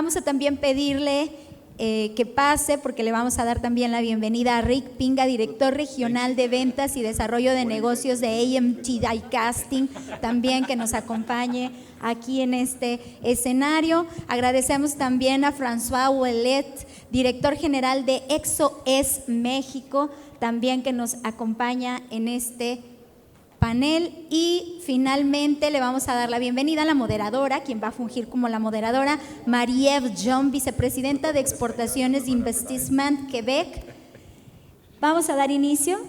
Vamos a también pedirle que pase, porque le vamos a dar también la bienvenida a Rick Pinga, director regional de Ventas y Desarrollo de Negocios de AMT Diecasting, también que nos acompañe aquí en este escenario. Agradecemos también a François Ouellet, director general de Exo-S México, también que nos acompaña en este panel. Y finalmente le vamos a dar la bienvenida a la moderadora, quien va a fungir como la moderadora, Marie-Ève John, vicepresidenta de Exportaciones de Investissement, Québec. Vamos a dar inicio,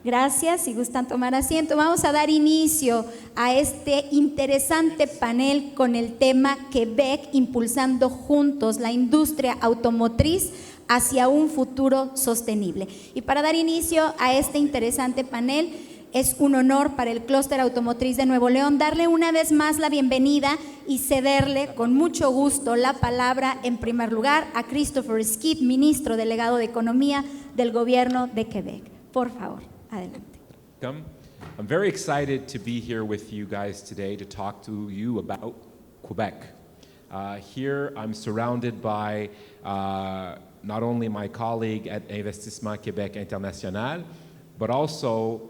gracias, si gustan tomar asiento, vamos a dar inicio a este interesante panel con el tema Québec, impulsando juntos la industria automotriz hacia un futuro sostenible. Y para dar inicio a este interesante panel, es un honor para el Clúster Automotriz de Nuevo León darle una vez más la bienvenida y cederle con mucho gusto la palabra en primer lugar a Christopher Skeete, Ministro, Delegado de Economía del Gobierno de Québec. Por favor, adelante. I'm very excited to be here with you guys today to talk to you about Quebec. Here I'm surrounded by not only my colleague at Investissement Québec International, but also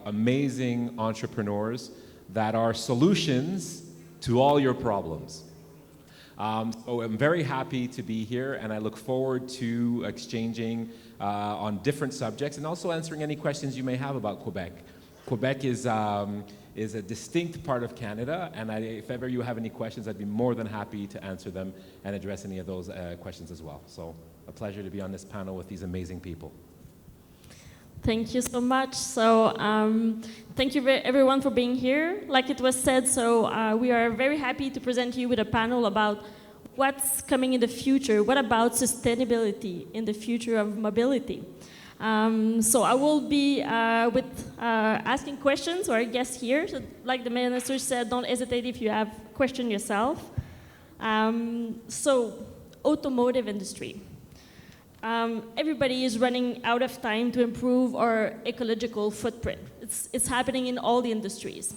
amazing entrepreneurs that are solutions to all your problems. So I'm very happy to be here, and I look forward to exchanging on different subjects and also answering any questions you may have about Quebec. Quebec is a distinct part of Canada, and if ever you have any questions, I'd be more than happy to answer them and address any of those questions as well. So a pleasure to be on this panel with these amazing people. Thank you so much. So thank you everyone for being here. Like it was said, so we are very happy to present you with a panel about what's coming in the future. What about sustainability in the future of mobility? So I will be asking questions, or I guess here, so like the minister said, don't hesitate if you have questions yourself. So automotive industry. Everybody is running out of time to improve our ecological footprint. It's happening in all the industries.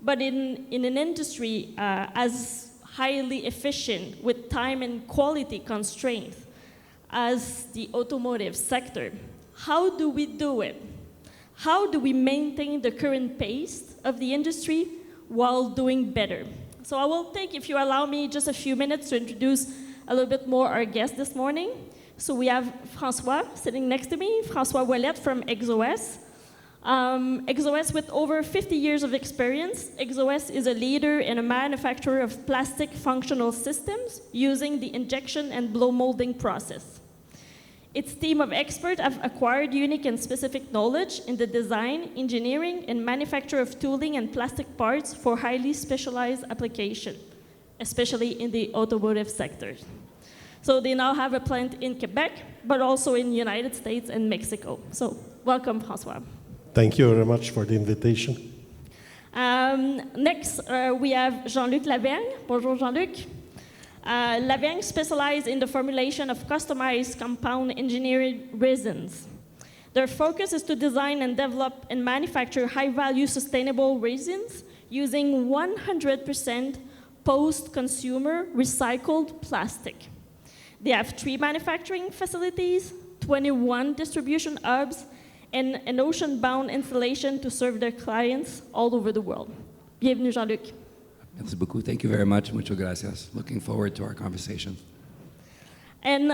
But in an industry as highly efficient with time and quality constraints as the automotive sector, how do we do it? How do we maintain the current pace of the industry while doing better? So I will take, if you allow me, just a few minutes to introduce a little bit more our guest this morning. So we have François sitting next to me, François Ouellet from Exo-S. Exo-S with over 50 years of experience. Exo-S is a leader and a manufacturer of plastic functional systems using the injection and blow molding process. Its team of experts have acquired unique and specific knowledge in the design, engineering, and manufacture of tooling and plastic parts for highly specialized application, especially in the automotive sector. So they now have a plant in Quebec, but also in the United States and Mexico. So welcome, François. Thank you very much for the invitation. Next, we have Jean-Luc Lavergne. Bonjour, Jean-Luc. Lavergne specializes in the formulation of customized compound engineered resins. Their focus is to design and develop and manufacture high-value sustainable resins using 100% post-consumer recycled plastic. They have 3 manufacturing facilities, 21 distribution hubs, and an ocean-bound installation to serve their clients all over the world. Bienvenue, Jean-Luc. Merci beaucoup. Thank you very much. Muchas gracias. Looking forward to our conversation. And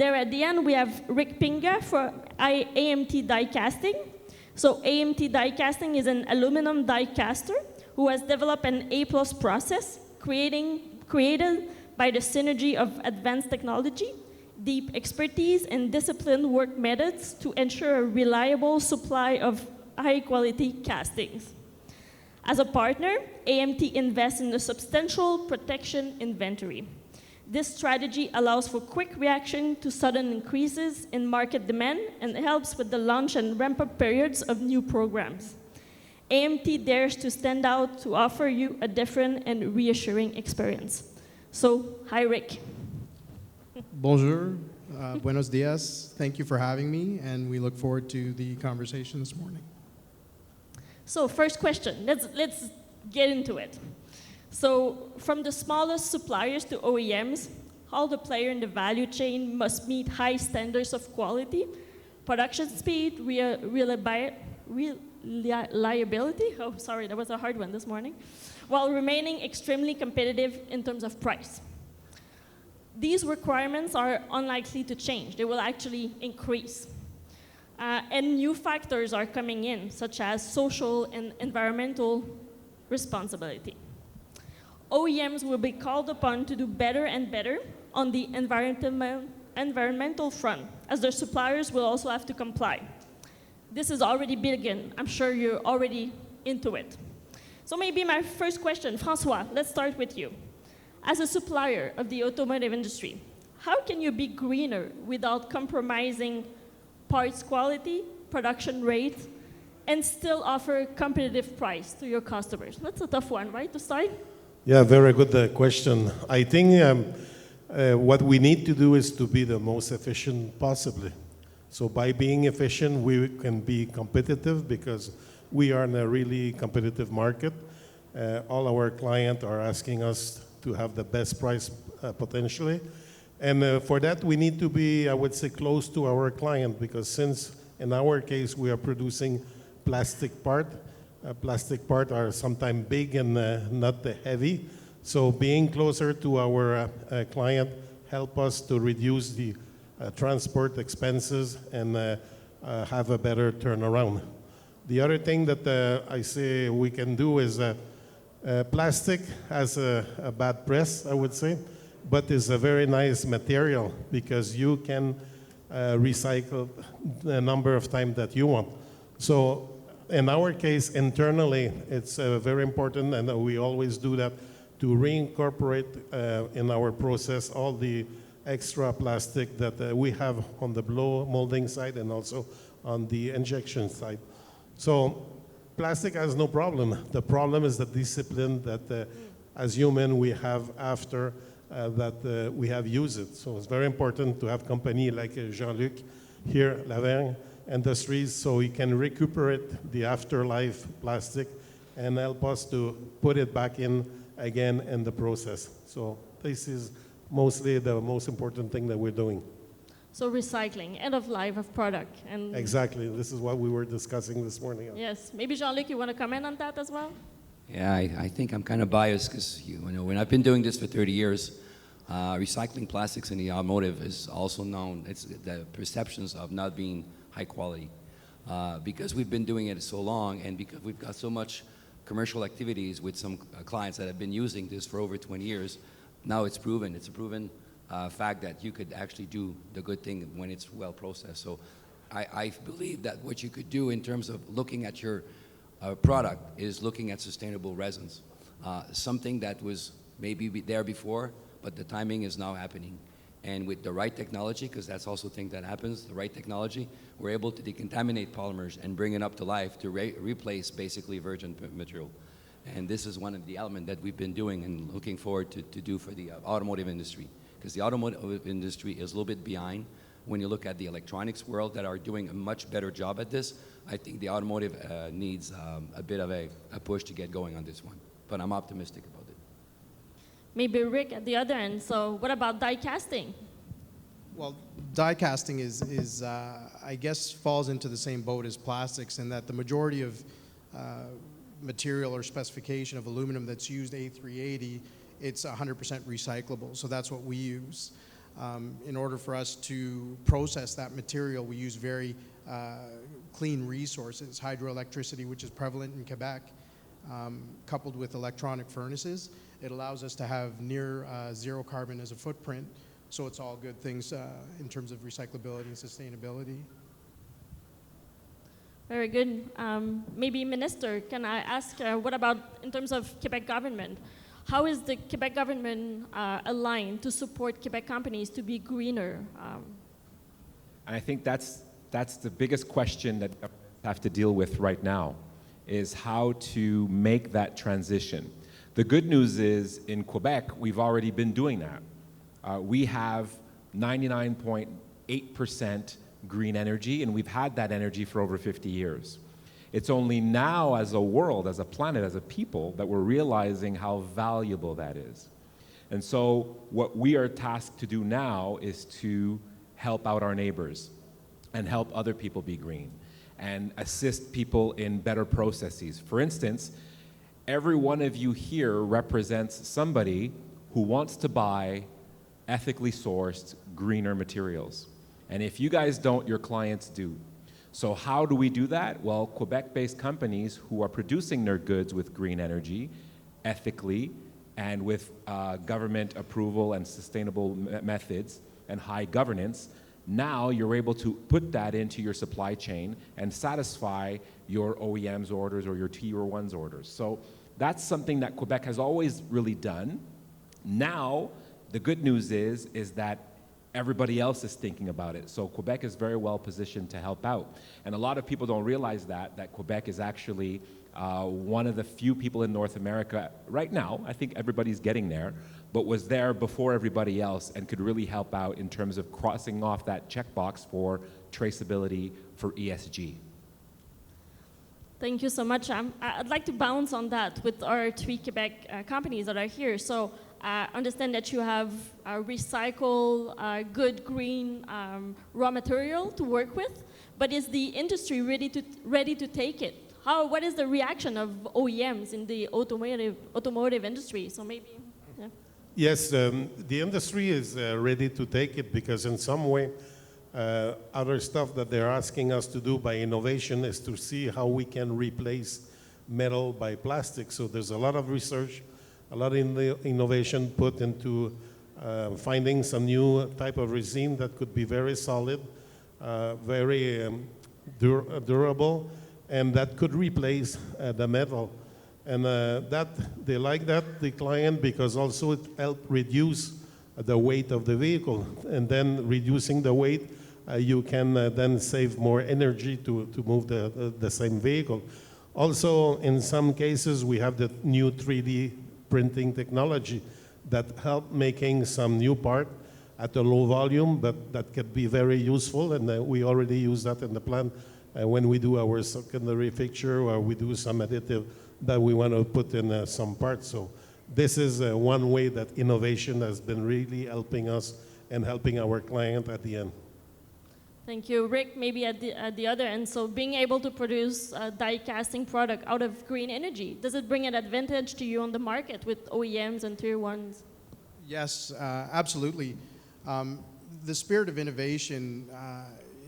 there at the end, we have Rick Pinga for AMT Diecasting. So AMT Diecasting is an aluminum die caster who has developed an A+ process created by the synergy of advanced technology, deep expertise, and disciplined work methods to ensure a reliable supply of high-quality castings. As a partner, AMT invests in a substantial protection inventory. This strategy allows for quick reaction to sudden increases in market demand and helps with the launch and ramp-up periods of new programs. AMT dares to stand out to offer you a different and reassuring experience. So, hi, Rick. Bonjour, buenos dias. Thank you for having me, and we look forward to the conversation this morning. So, first question, let's get into it. So, from the smallest suppliers to OEMs, all the players in the value chain must meet high standards of quality, production speed, reliability, oh sorry, that was a hard one this morning, while remaining extremely competitive in terms of price. These requirements are unlikely to change. They will actually increase. And new factors are coming in, such as social and environmental responsibility. OEMs will be called upon to do better and better on the environmental front, as their suppliers will also have to comply. This is already begin. I'm sure you're already into it. So maybe my first question, François, let's start with you. As a supplier of the automotive industry, how can you be greener without compromising parts quality, production rate, and still offer competitive price to your customers? That's a tough one, right, to start? Yeah, very good question. I think what we need to do is to be the most efficient possibly. So by being efficient, we can be competitive because we are in a really competitive market. All our clients are asking us to have the best price potentially. And for that, we need to be, I would say, close to our client because since in our case, we are producing plastic parts are sometimes big and not heavy. So being closer to our client help us to reduce the transport expenses and have a better turnaround. The other thing that I say we can do is plastic has a bad press, I would say, but it's a very nice material because you can recycle the number of times that you want. So in our case, internally, it's very important, and we always do that, to reincorporate in our process all the extra plastic that we have on the blow molding side and also on the injection side. So plastic has no problem. The problem is the discipline that as human we have after that we have used it. So it's very important to have company like Jean-Luc here, Lavergne Industries, so we can recuperate the afterlife plastic and help us to put it back in again in the process. So this is mostly the most important thing that we're doing. So recycling, end of life of product. And exactly, this is what we were discussing this morning. Yes, maybe Jean-Luc, you want to comment on that as well? Yeah, I think I'm kind of biased because when I've been doing this for 30 years, recycling plastics in the automotive is also known. It's the perceptions of not being high quality. Because we've been doing it so long and because we've got so much commercial activities with some clients that have been using this for over 20 years, now it's proven. It's a proven fact that you could actually do the good thing when it's well processed. So I believe that what you could do in terms of looking at your product is looking at sustainable resins. Something that was maybe there before, but the timing is now happening. And with the right technology, because that's also a thing that happens, the right technology, we're able to decontaminate polymers and bring it up to life to replace basically virgin material. And this is one of the elements that we've been doing and looking forward to do for the automotive industry. Because the automotive industry is a little bit behind. When you look at the electronics world that are doing a much better job at this, I think the automotive needs a bit of a push to get going on this one. But I'm optimistic about it. Maybe Rick at the other end. So what about die casting? Well, die casting is I guess, falls into the same boat as plastics in that the majority of material or specification of aluminum that's used A380, it's 100% recyclable. So that's what we use. In order for us to process that material, we use very clean resources, hydroelectricity, which is prevalent in Quebec, coupled with electronic furnaces. It allows us to have near zero carbon as a footprint. So it's all good things in terms of recyclability and sustainability. Very good. Maybe Minister, can I ask, what about in terms of Quebec government? How is the Quebec government aligned to support Quebec companies to be greener? And I think that's the biggest question that we have to deal with right now, is how to make that transition. The good news is in Quebec, we've already been doing that. We have 99.8% green energy, and we've had that energy for over 50 years. It's only now as a world, as a planet, as a people, that we're realizing how valuable that is. And so what we are tasked to do now is to help out our neighbors and help other people be green and assist people in better processes. For instance, every one of you here represents somebody who wants to buy ethically sourced, greener materials. And if you guys don't, your clients do. So how do we do that? Well, Quebec-based companies who are producing their goods with green energy, ethically, and with government approval and sustainable methods and high governance, now you're able to put that into your supply chain and satisfy your OEM's orders or your Tier 1's orders. So that's something that Quebec has always really done. Now, the good news is that everybody else is thinking about it. So Quebec is very well positioned to help out. And a lot of people don't realize that Quebec is actually one of the few people in North America right now, I think everybody's getting there, but was there before everybody else and could really help out in terms of crossing off that checkbox for traceability for ESG. Thank you so much. I'd like to bounce on that with our 3 Quebec companies that are here. So understand that you have recycle, good green raw material to work with, but is the industry ready to take it? What is the reaction of OEMs in the automotive industry? So maybe, yeah. Yes, the industry is ready to take it because in some way, other stuff that they're asking us to do by innovation is to see how we can replace metal by plastic. So there's a lot of research, a lot of innovation put into finding some new type of resin that could be very solid, very durable, and that could replace the metal. And that they like that, the client, because also it helps reduce the weight of the vehicle. And then reducing the weight, you can then save more energy to move the same vehicle. Also, in some cases, we have the new 3D printing technology that help making some new part at a low volume, but that could be very useful. And we already use that in the plant when we do our secondary fixture or we do some additive that we want to put in some parts. So this is one way that innovation has been really helping us and helping our client at the end. Thank you. Rick, maybe at the other end, so being able to produce a die casting product out of green energy, does it bring an advantage to you on the market with OEMs and Tier 1s? Yes, absolutely. The spirit of innovation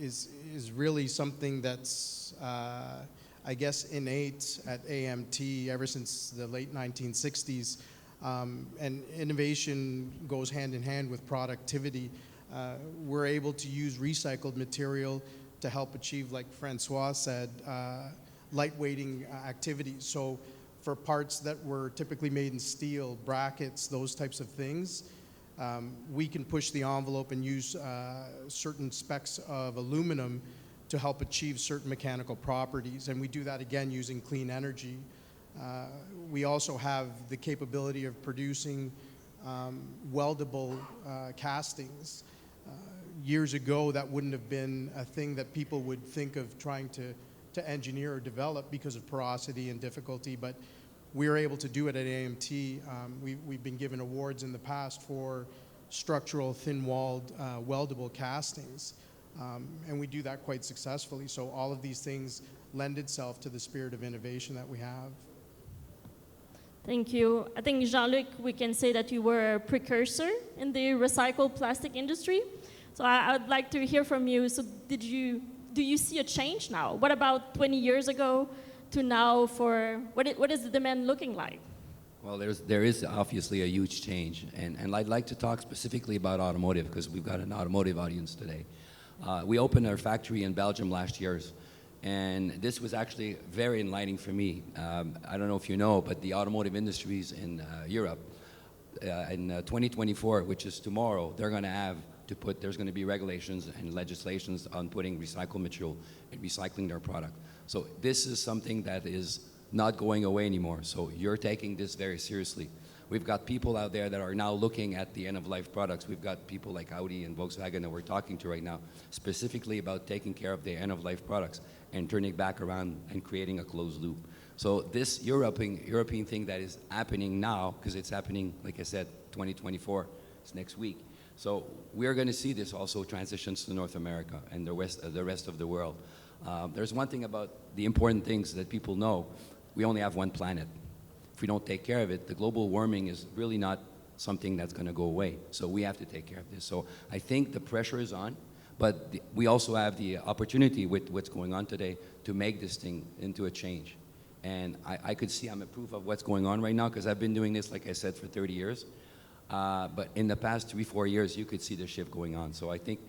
is really something that's, I guess, innate at AMT ever since the late 1960s. And innovation goes hand in hand with productivity. We're able to use recycled material to help achieve, like Francois said, lightweighting activities. So for parts that were typically made in steel, brackets, those types of things, we can push the envelope and use certain specs of aluminum to help achieve certain mechanical properties. And we do that again using clean energy. We also have the capability of producing weldable castings. Years ago, that wouldn't have been a thing that people would think of trying to engineer or develop because of porosity and difficulty, but we're able to do it at AMT. We've been given awards in the past for structural thin-walled weldable castings, and we do that quite successfully. So all of these things lend itself to the spirit of innovation that we have. Thank you. I think, Jean-Luc, we can say that you were a precursor in the recycled plastic industry. So I would like to hear from you. So do you see a change now? What about 20 years ago to now for, what is the demand looking like? Well, there is obviously a huge change. And I'd like to talk specifically about automotive because we've got an automotive audience today. We opened our factory in Belgium last year. And this was actually very enlightening for me. I don't know if you know, but the automotive industries in Europe, in 2024, which is tomorrow, they're going to have to put, there's going to be regulations and legislations on putting recycled material and recycling their product. So this is something that is not going away anymore. So you're taking this very seriously. We've got people out there that are now looking at the end-of-life products. We've got people like Audi and Volkswagen that we're talking to right now, specifically about taking care of their end-of-life products and turning back around and creating a closed loop. So this European thing that is happening now, because it's happening, like I said, 2024, it's next week. So we're going to see this also transitions to North America and the rest of the world. There's one thing about the important things that people know. We only have one planet. If we don't take care of it, the global warming is really not something that's going to go away. So we have to take care of this. So I think the pressure is on, but we also have the opportunity with what's going on today to make this thing into a change. And I could see I'm a proof of what's going on right now because I've been doing this, like I said, for 30 years. But in the past 3-4 years, you could see the shift going on. So I think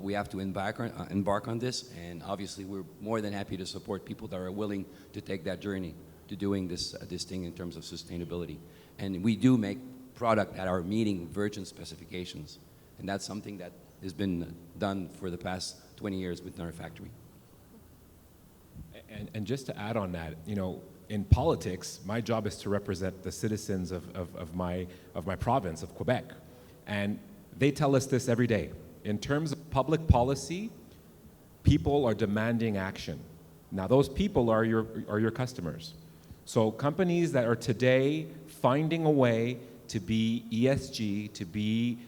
we have to embark on this, and obviously we're more than happy to support people that are willing to take that journey to doing this thing in terms of sustainability. And we do make product that are meeting virgin specifications, and that's something that has been done for the past 20 years within our factory. And just to add on that, you know, in politics, my job is to represent the citizens of my province, of Quebec. And they tell us this every day. In terms of public policy, people are demanding action. Now, those people are your customers. So companies that are today finding a way to be ESG, to be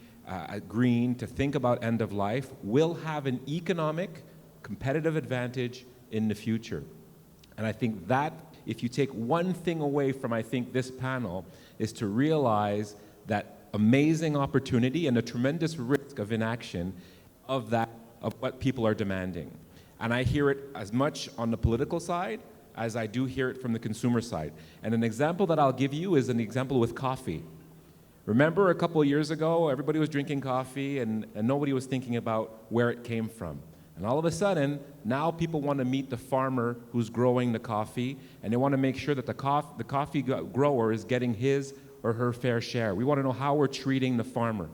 green, to think about end of life, will have an economic competitive advantage in the future. And I think that if you take one thing away from, I think, this panel, is to realize that amazing opportunity and a tremendous risk of inaction of what people are demanding. And I hear it as much on the political side as I do hear it from the consumer side. And an example that I'll give you is an example with coffee. Remember a couple of years ago, everybody was drinking coffee and nobody was thinking about where it came from. And all of a sudden, now people want to meet the farmer who's growing the coffee, and they want to make sure that the coffee grower is getting his or her fair share. We want to know how we're treating the farmer.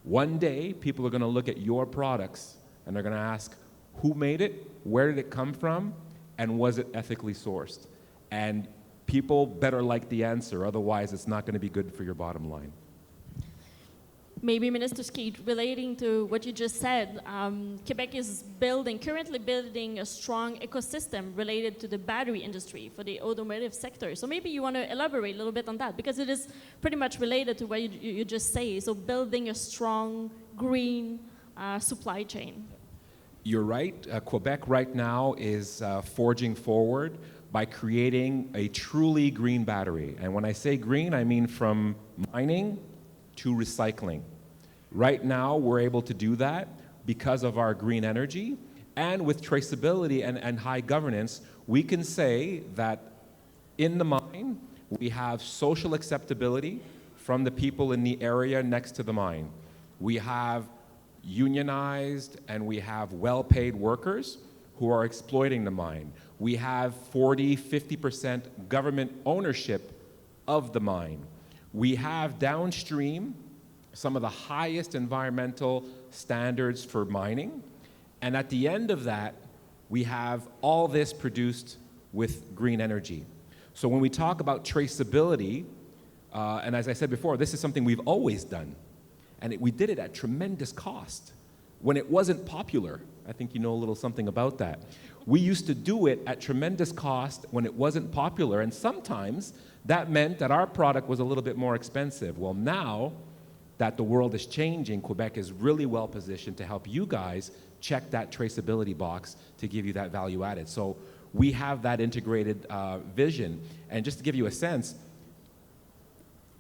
One day, people are going to look at your products, and they're going to ask, who made it, where did it come from, and was it ethically sourced? And people better like the answer, otherwise it's not going to be good for your bottom line. Maybe Minister Skeete, relating to what you just said, Quebec is currently building a strong ecosystem related to the battery industry for the automotive sector. So maybe you want to elaborate a little bit on that, because it is pretty much related to what you just say. So building a strong green supply chain. You're right. Quebec right now is forging forward by creating a truly green battery. And when I say green, I mean from mining to recycling. Right now, we're able to do that because of our green energy, and with traceability and high governance, we can say that in the mine, we have social acceptability from the people in the area next to the mine. We have unionized and we have well-paid workers who are exploiting the mine. We have 40-50% government ownership of the mine. We have downstream some of the highest environmental standards for mining. And at the end of that, we have all this produced with green energy. So when we talk about traceability, and as I said before, this is something we've always done. And we did it at tremendous cost when it wasn't popular. I think you know a little something about that. We used to do it at tremendous cost when it wasn't popular, and sometimes that meant that our product was a little bit more expensive. Well, now that the world is changing, Quebec is really well positioned to help you guys check that traceability box to give you that value added. So we have that integrated vision. And just to give you a sense,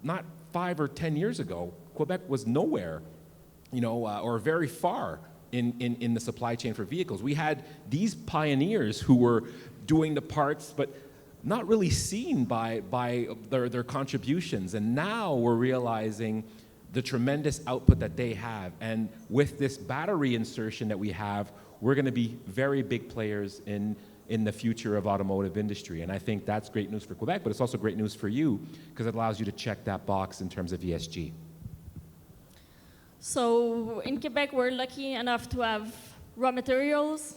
not 5 or 10 years ago, Quebec was nowhere, or very far in the supply chain for vehicles. We had these pioneers who were doing the parts, but not really seen by their contributions. And now we're realizing the tremendous output that they have. And with this battery insertion that we have, we're going to be very big players in the future of automotive industry. And I think that's great news for Quebec, but it's also great news for you because it allows you to check that box in terms of ESG. So in Quebec, we're lucky enough to have raw materials,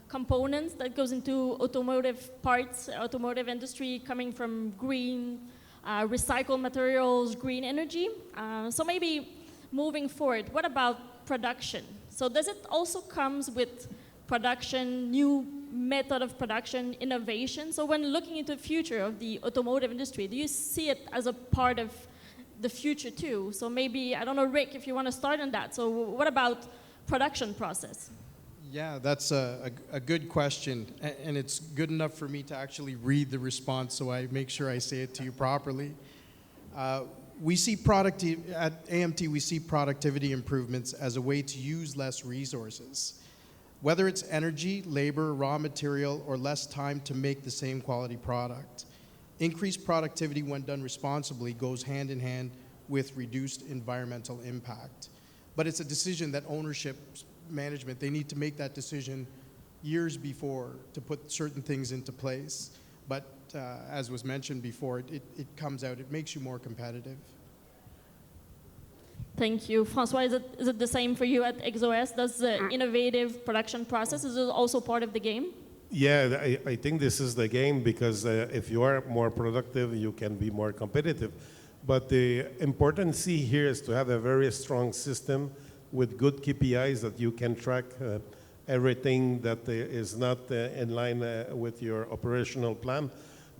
components that goes into automotive parts, automotive industry coming from green, recycled materials, green energy. So maybe moving forward, what about production? So does it also comes with production, new method of production, innovation. So when looking into the future of the automotive industry, do you see it as a part of the future too? So maybe, I don't know, Rick, if you want to start on that. So what about production process? Yeah, that's a good question, and it's good enough for me to actually read the response so I make sure I say it to you properly. We see at AMT, we see productivity improvements as a way to use less resources. Whether it's energy, labor, raw material, or less time to make the same quality product. Increased productivity when done responsibly goes hand in hand with reduced environmental impact. But it's a decision that ownership, management, they need to make that decision years before to put certain things into place. But as was mentioned before, it comes out, it makes you more competitive. Thank you. Francois, is it the same for you at Exo-S? Does the innovative production process, is it also part of the game? Yeah, I think this is the game because if you are more productive, you can be more competitive. But the important key here is to have a very strong system with good KPIs that you can track everything that is not in line with your operational plan.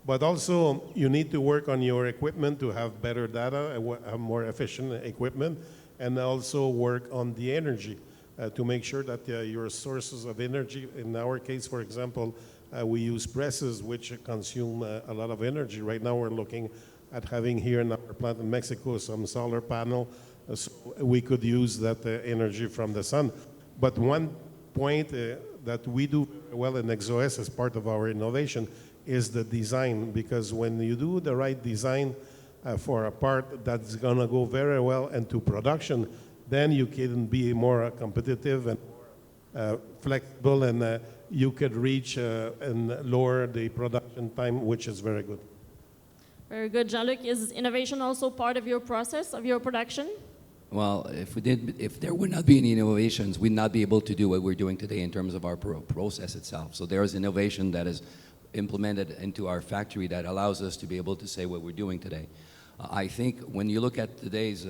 But also, you need to work on your equipment to have better data, have more efficient equipment, and also work on the energy to make sure that your sources of energy, in our case, for example, we use presses which consume a lot of energy. Right now, we're looking at having here in our plant in Mexico some solar panel, so we could use that energy from the sun. But one point that we do well in Exo-S as part of our innovation is the design, because when you do the right design for a part that's going to go very well into production, then you can be more competitive and flexible, and you could reach and lower the production time, which is very good. Very good. Jean-Luc, is innovation also part of your process, of your production? Well, if there would not be any innovations, we'd not be able to do what we're doing today in terms of our process itself. So there is innovation that is implemented into our factory that allows us to be able to say what we're doing today. I think when you look at today's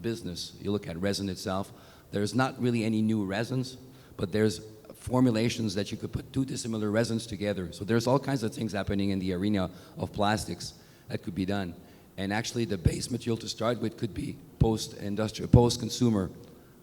business, you look at resin itself, there's not really any new resins, but there's formulations that you could put two dissimilar resins together. So there's all kinds of things happening in the arena of plastics that could be done. And actually the base material to start with could be post-industrial, post-consumer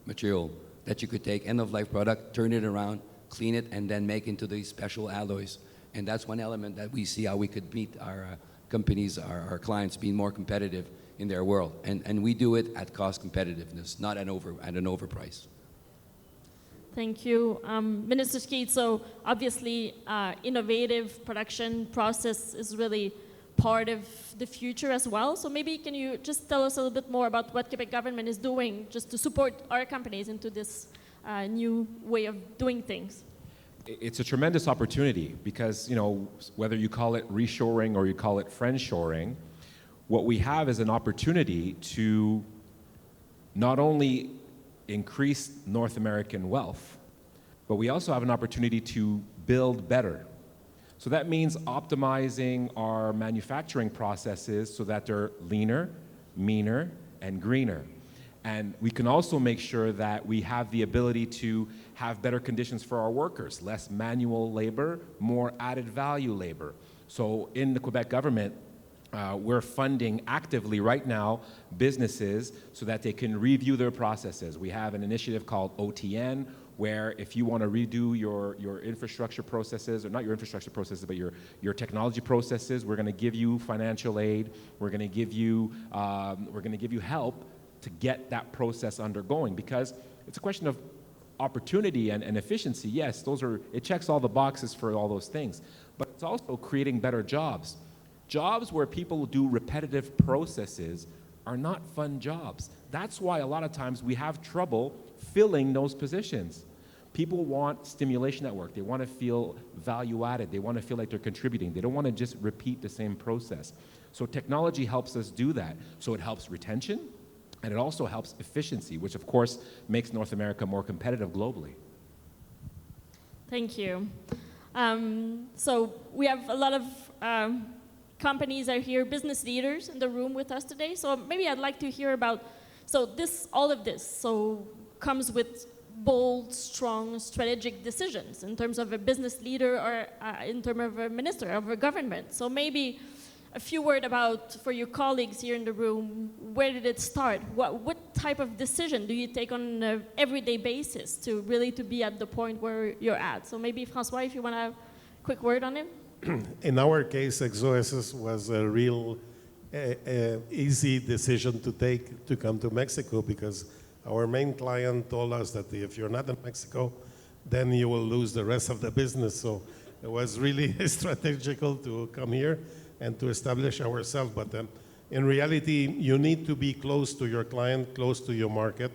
material that you could take end-of-life product, turn it around, clean it, and then make into these special alloys. And that's one element that we see how we could meet our companies, our clients being more competitive in their world. And we do it at cost competitiveness, not at an overprice. Thank you. Minister Skeete, so obviously innovative production process is really part of the future as well. So maybe can you just tell us a little bit more about what Quebec government is doing just to support our companies into this new way of doing things? It's a tremendous opportunity because, you know, whether you call it reshoring or you call it friendshoring, what we have is an opportunity to not only increase North American wealth, but we also have an opportunity to build better. So that means optimizing our manufacturing processes so that they're leaner, meaner, and greener. And we can also make sure that we have the ability to have better conditions for our workers, less manual labor, more added value labor. So in the Quebec government, we're funding actively right now businesses so that they can review their processes. We have an initiative called OTN, where if you want to redo your infrastructure processes, or not your infrastructure processes, but your technology processes, we're going to give you financial aid. We're going to give you help to get that process undergoing, because it's a question of opportunity and efficiency. Yes, it checks all the boxes for all those things, but it's also creating better jobs. Jobs where people do repetitive processes are not fun jobs. That's why a lot of times we have trouble filling those positions. People want stimulation at work. They want to feel value added. They want to feel like they're contributing. They don't want to just repeat the same process. So technology helps us do that. So it helps retention, and it also helps efficiency, which of course makes North America more competitive globally. Thank you. So we have a lot of companies are here, business leaders in the room with us today. So maybe I'd like to hear about, all of this comes with bold, strong, strategic decisions in terms of a business leader or in terms of a minister, of a government. So maybe a few words about, for your colleagues here in the room, where did it start? What type of decision do you take on an everyday basis to really to be at the point where you're at? So maybe François, if you want to have a quick word on it. In our case, Exo-S was a real easy decision to take to come to Mexico, because our main client told us that if you're not in Mexico, then you will lose the rest of the business. So it was really strategical to come here and to establish ourselves. But in reality, you need to be close to your client, close to your market,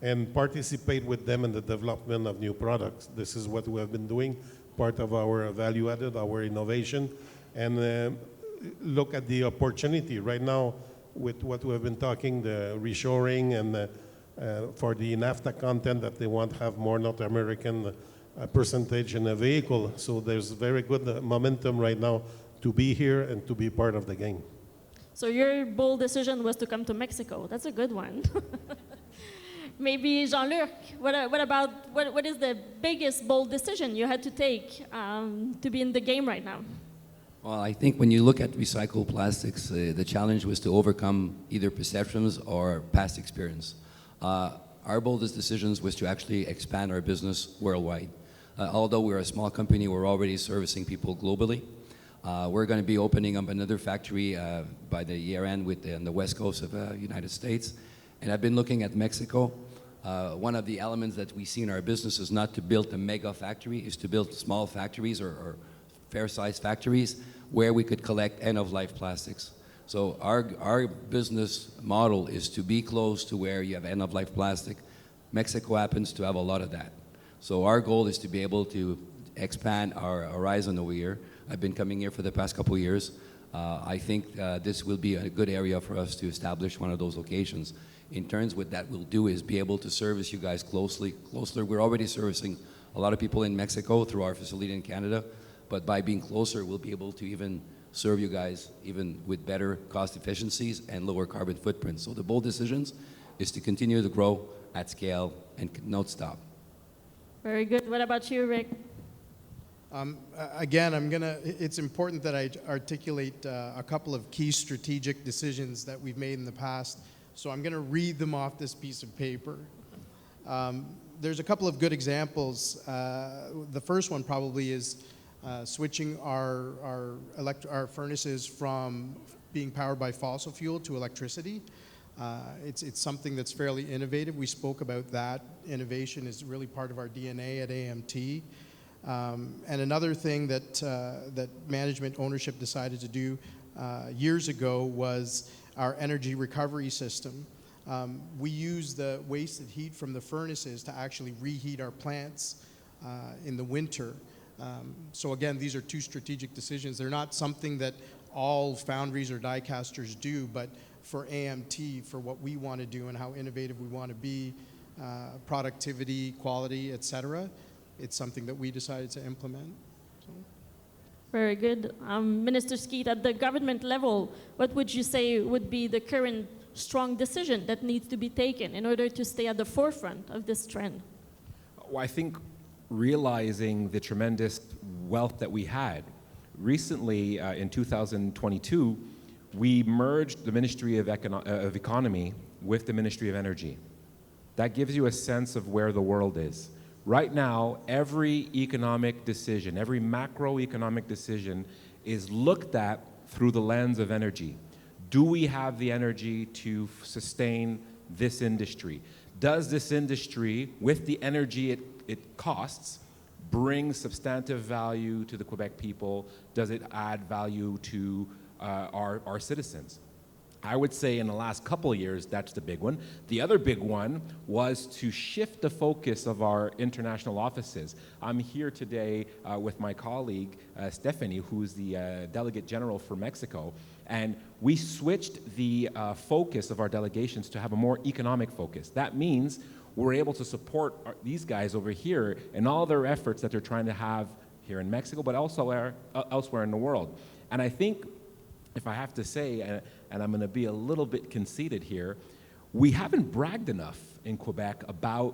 and participate with them in the development of new products. This is what we have been doing, part of our value added, our innovation, and look at the opportunity right now with what we have been talking, the reshoring and for the NAFTA content that they want to have more North American percentage in a vehicle. So there's very good momentum right now to be here and to be part of the game. So your bold decision was to come to Mexico. That's a good one. Maybe Jean-Luc, what is the biggest bold decision you had to take to be in the game right now? Well, I think when you look at recycled plastics, the challenge was to overcome either perceptions or past experience. Our boldest decisions was to actually expand our business worldwide. Although we're a small company, we're already servicing people globally. We're going to be opening up another factory by the year end on the west coast of the United States. And I've been looking at Mexico. One of the elements that we see in our business is not to build a mega factory, is to build small factories or fair-sized factories where we could collect end-of-life plastics. So our business model is to be close to where you have end-of-life plastic. Mexico happens to have a lot of that. So our goal is to be able to expand our horizon over here. I've been coming here for the past couple of years. I think this will be a good area for us to establish one of those locations. In terms, what that will do is be able to service you guys closer. We're already servicing a lot of people in Mexico through our facility in Canada, but by being closer, we'll be able to even serve you guys even with better cost efficiencies and lower carbon footprints. So the bold decisions is to continue to grow at scale and not stop. Very good. What about you, Rick? Again, it's important that I articulate a couple of key strategic decisions that we've made in the past. So I'm going to read them off this piece of paper. There's a couple of good examples. The first one probably is switching our furnaces from being powered by fossil fuel to electricity. It's something that's fairly innovative. We spoke about that. Innovation is really part of our DNA at AMT. And another thing that management ownership decided to do years ago was our energy recovery system. We use the wasted heat from the furnaces to actually reheat our plants in the winter. So again, these are two strategic decisions. They're not something that all foundries or die casters do, but for AMT, for what we want to do and how innovative we want to be, productivity, quality, etc., it's something that we decided to implement. So. Very good. Minister Skeete, at the government level, what would you say would be the current strong decision that needs to be taken in order to stay at the forefront of this trend? Well, I think realizing the tremendous wealth that we had. Recently, in 2022, we merged the Ministry of Economy with the Ministry of Energy. That gives you a sense of where the world is. Right now, every economic decision, every macroeconomic decision is looked at through the lens of energy. Do we have the energy to sustain this industry? Does this industry, with the energy it costs, bring substantive value to the Quebec people? Does it add value to our citizens? I would say in the last couple of years, that's the big one. The other big one was to shift the focus of our international offices. I'm here today with my colleague, Stephanie, who's the Delegate General for Mexico, and we switched the focus of our delegations to have a more economic focus. That means we're able to support these guys over here in all their efforts that they're trying to have here in Mexico, but also elsewhere in the world. And I think, if I have to say, and I'm going to be a little bit conceited here, we haven't bragged enough in Quebec about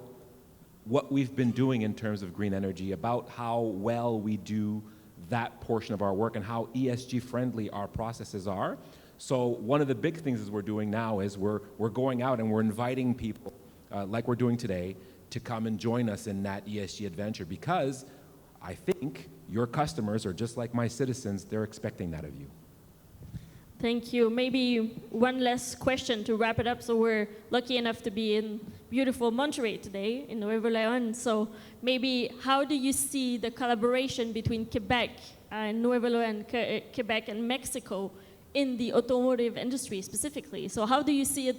what we've been doing in terms of green energy, about how well we do that portion of our work and how ESG friendly our processes are. So one of the big things is we're doing now is we're going out and we're inviting people, like we're doing today, to come and join us in that ESG adventure, because I think your customers are just like my citizens, they're expecting that of you. Thank you. Maybe one last question to wrap it up. So we're lucky enough to be in beautiful Monterrey today, in Nuevo León. So maybe how do you see the collaboration between Quebec and Nuevo León, Quebec and Mexico in the automotive industry specifically? So how do you see it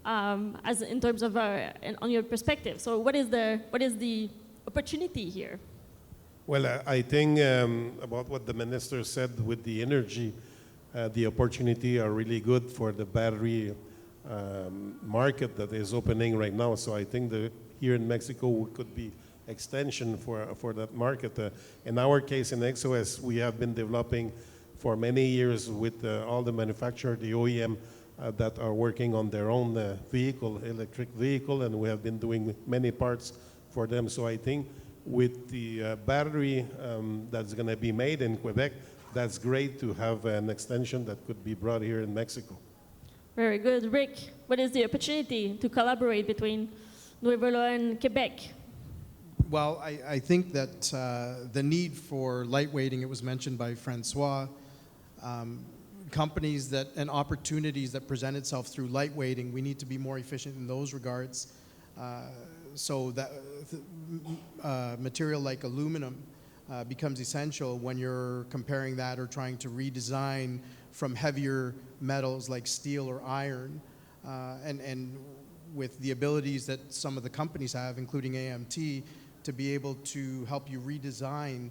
as in terms of on your perspective? So what is the opportunity here? Well, I think about what the minister said with the energy, the opportunity are really good for the battery market that is opening right now. So I think that here in Mexico could be extension for that market. In our case, in Exo-S, we have been developing for many years with all the manufacturers, the OEM, that are working on their own electric vehicle, and we have been doing many parts for them. So I think with the battery that's going to be made in Quebec, that's great to have an extension that could be brought here in Mexico. Very good. Rick, what is the opportunity to collaborate between Nuevo León and Quebec? Well, I think that the need for lightweighting, it was mentioned by Francois, companies that and opportunities that present itself through lightweighting, we need to be more efficient in those regards. So that material like aluminum becomes essential when you're comparing that or trying to redesign from heavier metals like steel or iron. And with the abilities that some of the companies have, including AMT, to be able to help you redesign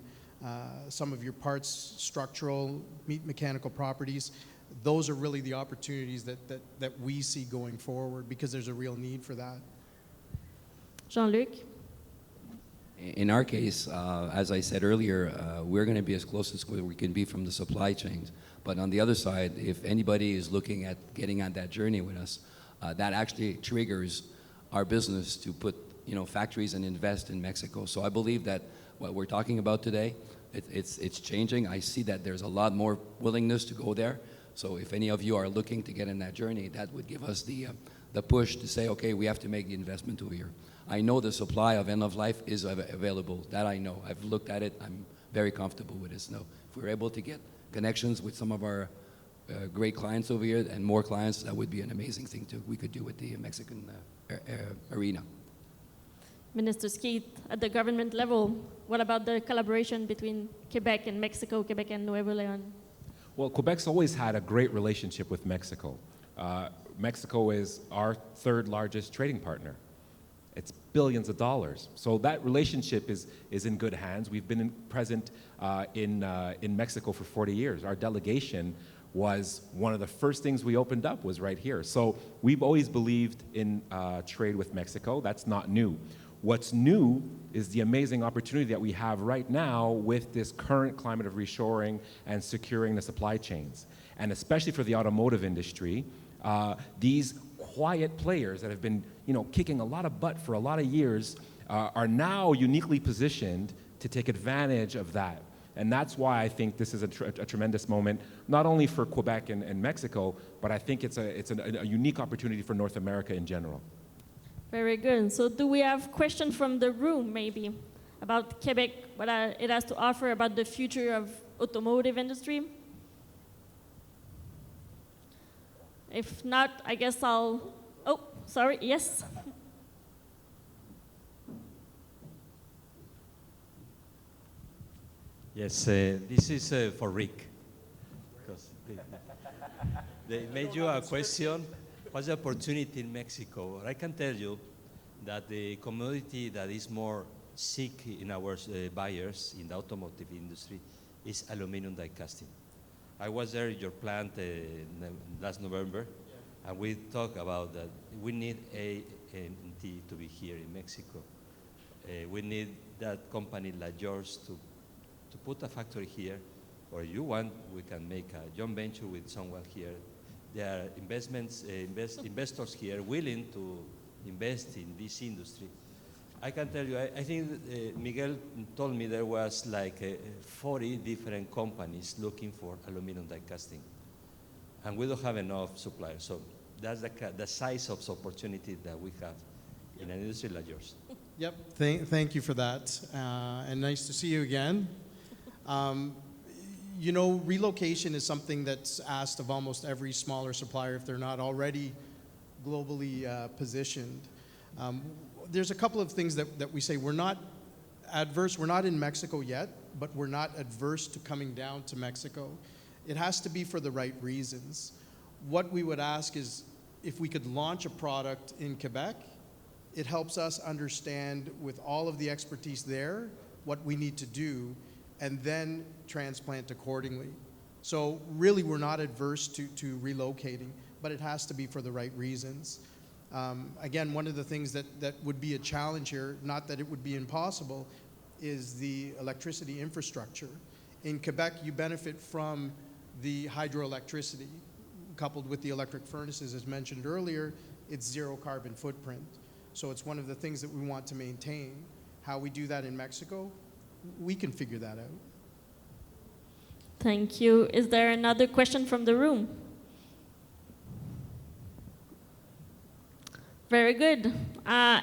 some of your parts, structural, mechanical properties, those are really the opportunities that we see going forward, because there's a real need for that. Jean-Luc? In our case, as I said earlier, we're going to be as close as we can be from the supply chains. But on the other side, if anybody is looking at getting on that journey with us, that actually triggers our business to put factories and invest in Mexico. So I believe that what we're talking about today, it's changing. I see that there's a lot more willingness to go there. So if any of you are looking to get in that journey, that would give us the push to say, okay, we have to make the investment over here. I know the supply of end of life is available. That I know. I've looked at it. I'm very comfortable with it. So if we're able to get connections with some of our great clients over here and more clients, that would be an amazing thing we could do with the Mexican arena. Minister Skeete, at the government level, what about the collaboration between Quebec and Mexico, Quebec and Nuevo León? Well, Quebec's always had a great relationship with Mexico. Mexico is our third largest trading partner. It's billions of dollars. So that relationship is in good hands. We've been present in Mexico for 40 years. Our delegation was one of the first things we opened up was right here. So we've always believed in trade with Mexico. That's not new. What's new is the amazing opportunity that we have right now with this current climate of reshoring and securing the supply chains. And especially for the automotive industry, these quiet players that have been kicking a lot of butt for a lot of years are now uniquely positioned to take advantage of that. And that's why I think this is a tremendous moment, not only for Quebec and Mexico, but I think it's a unique opportunity for North America in general. Very good. So do we have questions from the room, maybe, about Quebec, what it has to offer about the future of automotive industry? If not, I guess oh, sorry, yes? Yes, this is for Rick. Because they made you a question, what's the opportunity in Mexico? I can tell you that the commodity that is more seek in our buyers in the automotive industry is aluminum die casting. I was there at your plant last November, and we talked about that we need AMT to be here in Mexico. We need that company like yours to put a factory here, or you want, we can make a joint venture with someone here. There are investors here willing to invest in this industry. I can tell you, I think Miguel told me there was like 40 different companies looking for aluminum die casting. And we don't have enough suppliers. So that's the size of opportunity that we have in an industry like yours. Yep, thank you for that. And nice to see you again. You know, relocation is something that's asked of almost every smaller supplier if they're not already globally positioned. There's a couple of things that we say. We're not adverse. We're not in Mexico yet, but we're not adverse to coming down to Mexico. It has to be for the right reasons. What we would ask is if we could launch a product in Quebec, it helps us understand with all of the expertise there what we need to do and then transplant accordingly. So really we're not adverse to relocating, but it has to be for the right reasons. Again, one of the things that would be a challenge here, not that it would be impossible, is the electricity infrastructure. In Quebec, you benefit from the hydroelectricity. Coupled with the electric furnaces, as mentioned earlier, it's zero carbon footprint. So it's one of the things that we want to maintain. How we do that in Mexico, we can figure that out. Thank you. Is there another question from the room? Very good.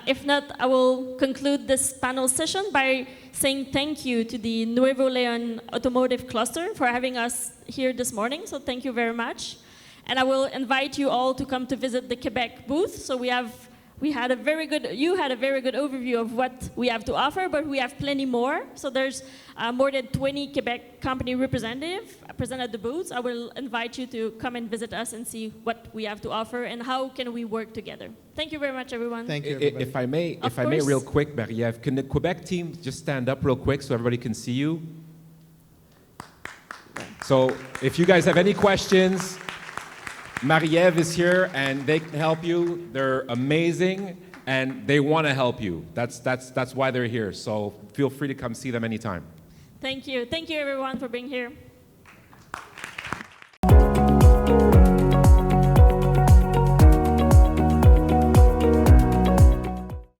If not, I will conclude this panel session by saying thank you to the Nuevo Leon Automotive Cluster for having us here this morning. So thank you very much. And I will invite you all to come to visit the Quebec booth. So you had a very good overview of what we have to offer, but we have plenty more. So there's more than 20 Quebec company representatives present at the booths. I will invite you to come and visit us and see what we have to offer and how can we work together. Thank you very much, everyone. Thank you, everybody. If I may real quick, Marie-Ève, can the Quebec team just stand up real quick so everybody can see you? So if you guys have any questions, Marie-Ève is here and they can help you. They're amazing and they want to help you. That's why they're here. So feel free to come see them anytime. Thank you. Thank you, everyone, for being here.